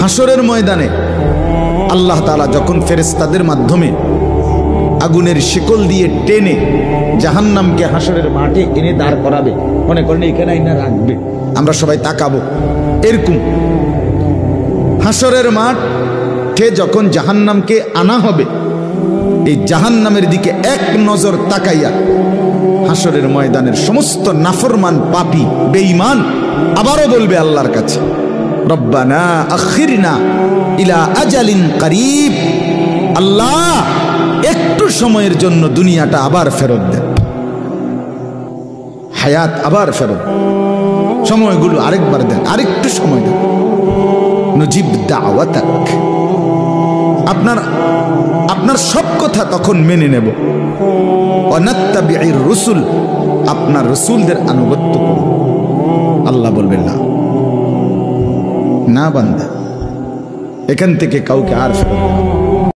হাসরের ময়দানে আল্লাহ তাআলা যখন ফেরেশতাদের মাধ্যমে আগুনের শিকল দিয়ে টেনে জাহান্নামকে হাসরের মাঠে এনে দাঁড় করাবে, মনে করেন এখানে আইনা রাখবে, আমরা সবাই তাকাবো, এরকম হাসরের মাঠে যখন জাহান্নামকে আনা হবে, এই জাহান্নামের দিকে এক নজর তাকাইয়া হাসরের ময়দানের সমস্ত নাফরমান পাপী বেঈমান আবারও বলবে আল্লাহর কাছে, রব্বানা আখিরনা ইলা আজালিন করিব, আল্লাহ একটু সময়ের জন্য দুনিয়াটা আবার ফেরত দেন, হায়াত আবার ফেরত, সময়গুলো আরেকবার দেন, আরেকটু সময় দেন, নজিব দাওয়াতাক, আপনার সব কথা তখন মেনে নেব, ওয়ানাত্তাবিউর রুসুল, আপনার রসুলদের আনুগত্য করব। আল্লাহ বলবেন না, না বান্দা, এখান থেকে কাউকে আর ফেরত দেব না।